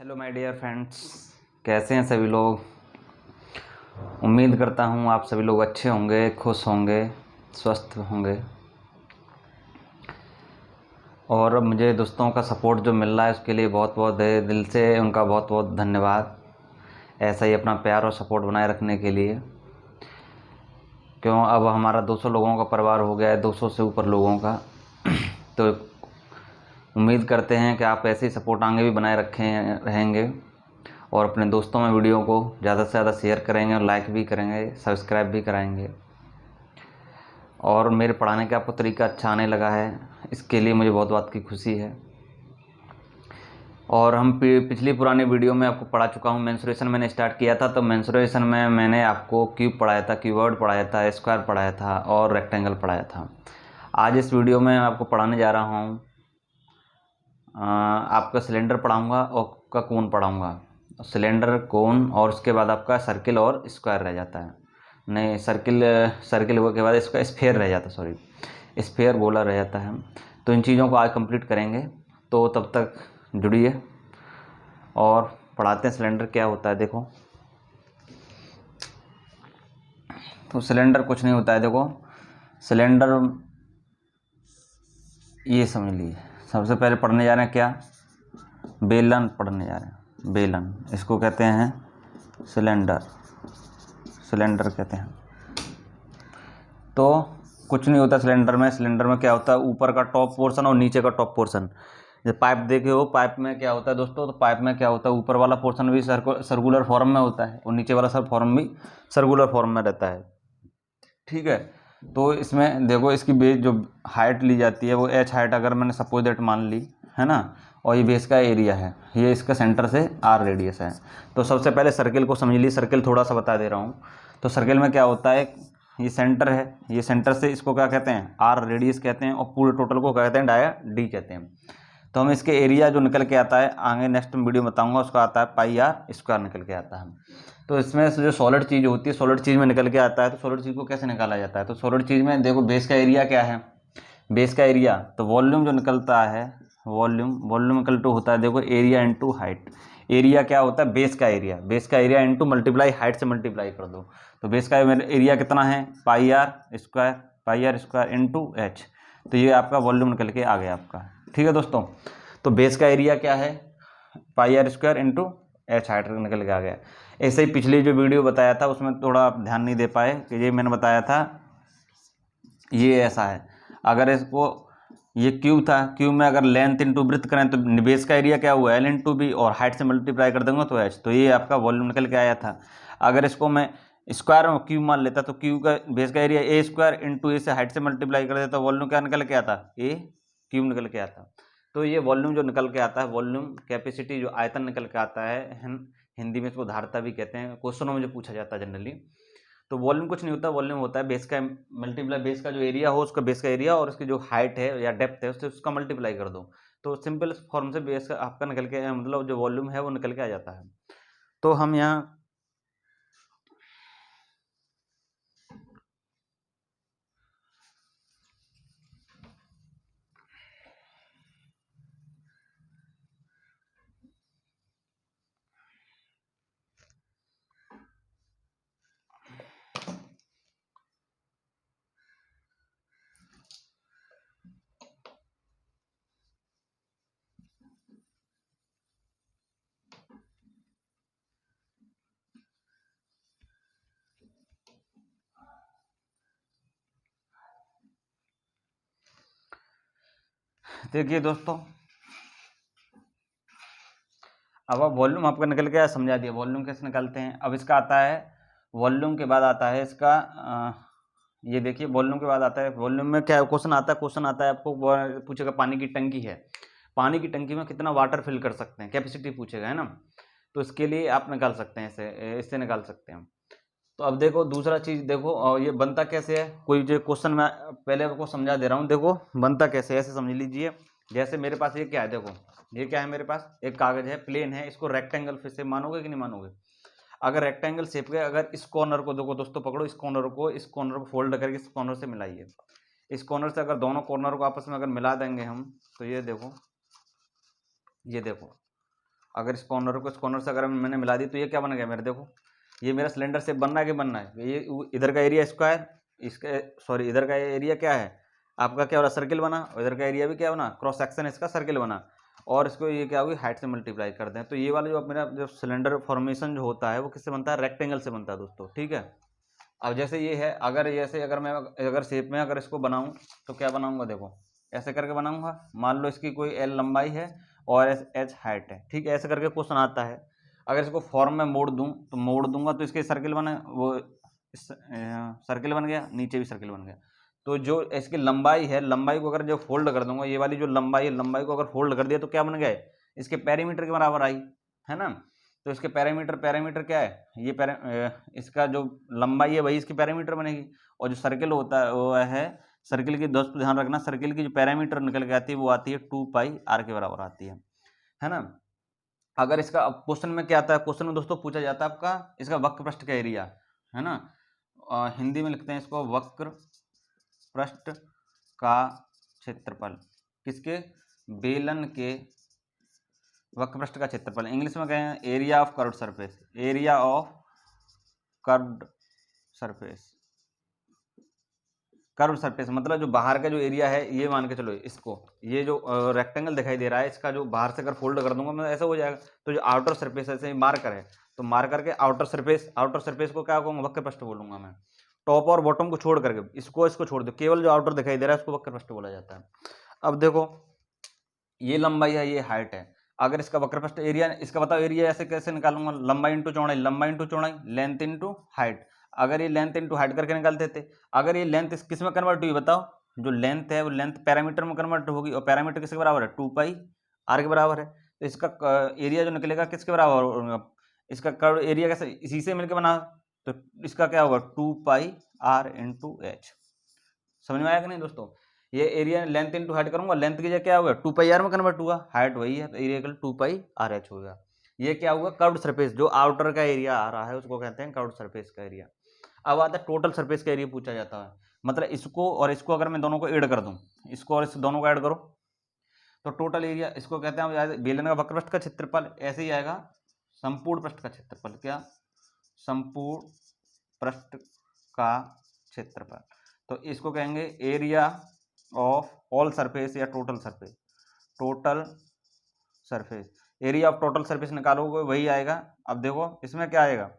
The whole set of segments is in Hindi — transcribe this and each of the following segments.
हेलो माय डियर फ्रेंड्स, कैसे हैं सभी लोग। उम्मीद करता हूँ आप सभी लोग अच्छे होंगे, खुश होंगे, स्वस्थ होंगे। और मुझे दोस्तों का सपोर्ट जो मिल रहा है उसके लिए बहुत बहुत दिल से उनका बहुत बहुत धन्यवाद। ऐसा ही अपना प्यार और सपोर्ट बनाए रखने के लिए, क्यों अब हमारा 200 लोगों का परिवार हो गया है, 200 से ऊपर लोगों का। तो उम्मीद करते हैं कि आप ऐसे ही सपोर्ट आगे भी बनाए रखें रहेंगे और अपने दोस्तों में वीडियो को ज़्यादा से ज़्यादा शेयर करेंगे और लाइक भी करेंगे, सब्सक्राइब भी कराएंगे। और मेरे पढ़ाने का आपको तरीका अच्छा आने लगा है, इसके लिए मुझे बहुत बात की खुशी है। और हम पिछली पुरानी वीडियो में आपको पढ़ा चुका हूँ। मेंसुरेशन मैंने स्टार्ट किया था, तो मेंसुरेशन में मैंने आपको क्यूब पढ़ाया था, क्यूबॉइड पढ़ाया था, स्क्वायर पढ़ाया था और रेक्टेंगल पढ़ाया था। आज इस वीडियो में आपको पढ़ाने जा रहा हूँ, आपका सिलेंडर पढ़ाऊँगा और आपका कोन पढ़ाऊँगा। सिलेंडर, कोन और उसके बाद आपका सर्किल और स्क्वायर रह जाता है। नहीं, सर्किल के बाद इसका स्फेयर रह जाता है, सॉरी, स्फेयर गोला रह जाता है। तो इन चीज़ों को आज कंप्लीट करेंगे, तो तब तक जुड़िए और पढ़ाते हैं सिलेंडर क्या होता है। देखो, तो सिलेंडर कुछ नहीं होता है। देखो, सिलेंडर ये समझ लीजिए, सबसे पहले पढ़ने जा रहे हैं क्या, बेलन पढ़ने जा रहे हैं। बेलन, इसको कहते हैं सिलेंडर, सिलेंडर कहते हैं। तो कुछ नहीं होता सिलेंडर में। सिलेंडर में क्या होता है, ऊपर का टॉप पोर्शन और नीचे का टॉप पोर्शन। जब पाइप देखे हो, पाइप में क्या होता है दोस्तों, तो पाइप में क्या होता है, ऊपर वाला पोर्शन भी सर्कुलर फॉर्म में होता है और नीचे वाला सब फॉर्म भी सर्कुलर फॉर्म में रहता है। ठीक है, तो इसमें देखो, इसकी बेस जो हाइट ली जाती है वो एच हाइट अगर मैंने सपोज दैट मान ली है ना, और ये बेस का एरिया है, ये इसका सेंटर से आर रेडियस है। तो सबसे पहले सर्किल को समझ ली। सर्किल थोड़ा सा बता दे रहा हूँ। तो सर्किल में क्या होता है, ये सेंटर है, ये सेंटर से इसको क्या कहते हैं, आर रेडियस कहते हैं, और पूरे टोटल को क्या कहते हैं, डाया डी कहते हैं। तो हम इसके एरिया जो निकल के आता है, आगे नेक्स्ट वीडियो बताऊंगा, उसका आता है पाई आर स्क्वायर निकल के आता है। तो इसमें से जो सॉलिड चीज़ होती है, सॉलिड चीज़ में निकल के आता है। तो सॉलिड चीज़ को कैसे निकाला जाता है, तो सॉलिड चीज़ में देखो, बेस का एरिया क्या है, बेस का एरिया, तो वॉल्यूम जो निकलता है, वॉल्यूम इक्वल टू होता है, देखो, एरिया इंटू हाइट। एरिया क्या होता है, बेस का एरिया, बेस का एरिया इंटू मल्टीप्लाई हाइट से मल्टीप्लाई कर दो। तो बेस का एरिया कितना है, pi R square into H. तो ये आपका वॉल्यूम निकल के आ गया आपका। ठीक है दोस्तों, तो बेस का एरिया क्या है, pi R square into H height निकल के आ गया। ऐसे ही पिछली जो वीडियो बताया था उसमें थोड़ा आप ध्यान नहीं दे पाए कि ये मैंने बताया था, ये ऐसा है। अगर इसको, ये क्यूब था, क्यूब में अगर लेंथ इंटू ब्रेड्थ करें तो बेस का एरिया क्या हुआ, एल इंटू बी, और हाइट से मल्टीप्लाई कर देंगे तो एच। तो ये आपका वॉल्यूम निकल के आया था। अगर इसको मैं स्क्वायर में क्यूब मान लेता तो क्यूब का बेस का एरिया ए स्क्वायर इंटू ए से हाइट से मल्टीप्लाई कर देता, वॉल्यूम क्या निकल के आता, ए क्यूब निकल के आता। तो ये वॉल्यूम जो निकल के आता है, वॉल्यूम कैपेसिटी जो आयतन निकल के आता है, हिंदी में इसको धारता भी कहते हैं, क्वेश्चनों में जो पूछा जाता है जनरली। तो वॉल्यूम कुछ नहीं होता, वॉल्यूम होता है बेस का मल्टीप्लाई, बेस का जो एरिया हो उसका बेस का एरिया, और उसकी जो हाइट है या डेप्थ है उससे उसका मल्टीप्लाई कर दो। तो सिंपल फॉर्म से बेस का आपका निकल के, मतलब जो वॉल्यूम है वो निकल के आ जाता है। तो हम यहाँ देखिए दोस्तों, अब वॉल्यूम आपका निकल के समझा दिया, वॉल्यूम कैसे निकालते हैं। अब इसका आता है, वॉल्यूम के बाद आता है इसका, ये देखिए, वॉल्यूम के बाद आता है, वॉल्यूम में क्या क्वेश्चन आता है, क्वेश्चन आता है आपको पूछेगा, पानी की टंकी है, पानी की टंकी में कितना वाटर फिल कर सकते हैं, कैपेसिटी पूछेगा, है ना। तो इसके लिए आप निकाल सकते हैं, इससे निकाल सकते हैं। तो अब देखो दूसरा चीज़, देखो, और ये बनता कैसे है, कोई जो क्वेश्चन मैं पहले आपको समझा दे रहा हूँ। देखो बनता कैसे है, ऐसे समझ लीजिए। जैसे मेरे पास ये क्या है, देखो, ये क्या है, मेरे पास एक कागज है, प्लेन है, इसको रेक्टेंगल फिर से मानोगे कि नहीं मानोगे। अगर रेक्टेंगल शेप के, अगर इस कॉर्नर को देखो दोस्तों, पकड़ो इस कॉर्नर को फोल्ड करके इस कॉर्नर से मिलाइए। इस कॉर्नर से अगर दोनों कॉर्नर को आपस में अगर मिला देंगे हम, तो ये देखो, ये देखो, अगर इस कॉर्नर को इस कॉर्नर से अगर मैंने मिला दी तो ये क्या बन गया मेरे, देखो ये मेरा सिलेंडर शेप बनना है कि बनना है, ये इधर का एरिया स्क्वायर, इसका सॉरी इधर का एरिया क्या है आपका, क्या हो रहा सर्किल बना, और इधर का एरिया भी क्या बना, क्रॉस सेक्शन इसका सर्किल बना, और इसको ये क्या होगी हाइट से मल्टीप्लाई कर दें। तो ये वाला जो मेरा जो सिलेंडर फॉर्मेशन जो होता है वो किससे बनता है, रेक्टेंगल से बनता है दोस्तों, ठीक है। अब जैसे ये है, अगर जैसे अगर मैं अगर शेप में अगर इसको बनाऊं तो क्या बनाऊंगा, देखो ऐसे करके बनाऊंगा, मान लो इसकी कोई एल लंबाई है और एच हाइट है, ठीक है, ऐसे करके क्वेश्चन आता है। अगर इसको फॉर्म में मोड़ दूं तो मोड़ दूंगा तो इसके सर्किल बने, वो सर्किल बन गया, नीचे भी सर्किल बन गया। तो जो इसकी लंबाई है, लंबाई को अगर जो फोल्ड कर दूंगा, ये वाली जो लंबाई है, लंबाई को अगर फोल्ड कर दिया तो क्या बन गया, इसके पेरीमीटर के बराबर आई, है ना। तो इसके पैरामीटर क्या है, ये इसका जो लंबाई है वही इसकी पैरामीटर बनेगी, और जो सर्किल होता है वो है, सर्किल की दोस्तों ध्यान रखना, सर्किल की जो पैरामीटर निकल के आती है वो आती है 2πr के बराबर आती है ना। अगर इसका क्वेश्चन में क्या आता है, क्वेश्चन में दोस्तों पूछा जाता है आपका इसका वक्र पृष्ठ का एरिया, है ना, हिंदी में लिखते हैं इसको वक्र पृष्ठ का क्षेत्रफल, किसके, बेलन के वक्र पृष्ठ का क्षेत्रफल, इंग्लिश में कहें area of curved surface, area of curved surface, curve surface मतलब जो बाहर का जो एरिया है, ये मान के चलो इसको, ये जो रेक्टेंगल दिखाई दे रहा है इसका जो बाहर से अगर फोल्ड कर दूंगा मैं ऐसा हो जाएगा, तो जो आउटर सरफेस ऐसे मार्कर है, तो मार्कर के आउटर सरफेस को क्या कहूँगा, वक्र पृष्ठ बोलूंगा मैं। टॉप और बॉटम को छोड़ करके इसको छोड़ दो, केवल जो आउटर दिखाई दे रहा है उसको वक्र पृष्ठ बोला जाता है। अब देखो ये लंबाई है, ये हाइट है, अगर इसका वक्र पृष्ठ एरिया, इसका बताओ एरिया ऐसे कैसे निकालूंगा, लंबाई इंटू चौड़ाई, लंबाई इंटू चौड़ाई, लेंथ इंटू हाइट। अगर ये लेंथ इंटू हाइट करके निकालते थे, अगर ये लेंथ किस में कन्वर्ट हुई बताओ, जो लेंथ है वो लेंथ पैरामीटर में कन्वर्ट होगी, और पैरामीटर किसके बराबर है, 2πr के बराबर है। तो इसका एरिया जो निकलेगा किसके बराबर होगा, इसका कर्व एरिया कैसे इसी से मिलकर बना, तो इसका क्या होगा 2πr इंटू एच। समझ में आया कि नहीं दोस्तों, ये एरिया लेंथ इंटू हाइट करूंगा, लेंथ की जगह क्या होगा 2πr में कन्वर्ट हुआ, हाइट वही है तो एरिया इक्वल 2πrh होगा। ये क्या हुआ, कर्व्ड सरफेस, जो आउटर का एरिया आ रहा है उसको कहते हैं कर्व्ड सरफेस का एरिया। अब आता है टोटल सरफेस का एरिया पूछा जाता है, मतलब इसको और इसको अगर मैं दोनों को ऐड कर दूं, इसको और इस दोनों को ऐड करो तो टोटल एरिया, इसको कहते हैं बेलन का वक्र पृष्ठ का क्षेत्रफल, ऐसे ही आएगा संपूर्ण पृष्ठ का क्षेत्रफल, क्या, संपूर्ण पृष्ठ का क्षेत्रफल। तो इसको कहेंगे एरिया ऑफ ऑल सरफेस या total surface, total surface, area of total surface निकालोगे वही आएगा। अब देखो इसमें क्या आएगा,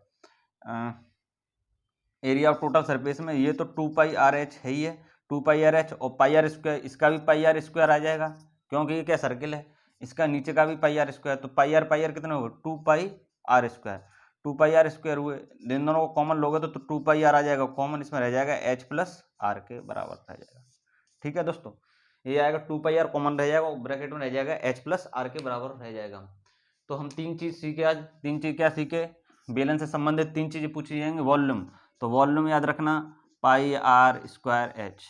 एरिया ऑफ टोटल सरफेस में ये तो 2πrh है ही है, 2πrh, और πr स्क्वायर, इसका भी πr स्क्वायर आ जाएगा क्योंकि ये क्या सर्किल है, इसका नीचे का भी πr स्क्वायर, तो πr कितने होगा 2πr स्क्वायर, 2πr स्क्वायर हुए, इन दोनों को कॉमन लोगे तो 2πr आ जाएगा, कॉमन इसमें रह जाएगा h प्लस r के बराबर रह जाएगा। ठीक है दोस्तों, ये आएगा 2πr कॉमन रह जाएगा, ब्रैकेट में रह जाएगा h प्लस r के बराबर रह जाएगा। तो हम तीन चीज सीखे आज, तीन चीज क्या सीखे, बेलन से संबंधित तीन चीजें पूछी जाएंगी, वॉल्यूम, तो वॉल्यूम याद रखना πr स्क्वायर h,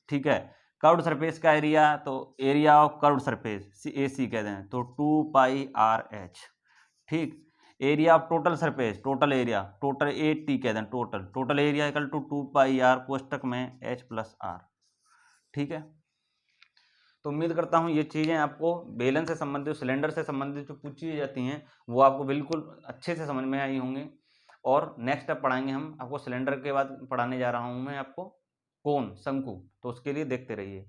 ठीक है। कर्व्ड सरफेस का एरिया, तो area of curved surface AC कहते हैं, तो 2πrh, ठीक। Area of total surface, total area, total AT कहते हैं, total area equal to 2πr कोष्टक में h प्लस r, ठीक है। तो उम्मीद करता हूँ ये चीज़ें आपको बेलन से संबंधित, सिलेंडर से संबंधित जो पूछी जाती हैं वो आपको बिल्कुल अच्छे से समझ में आई होंगी। और नेक्स्ट अब पढ़ाएंगे हम आपको सिलेंडर के बाद पढ़ाने जा रहा हूँ मैं आपको कोन, शंकु, तो उसके लिए देखते रहिए।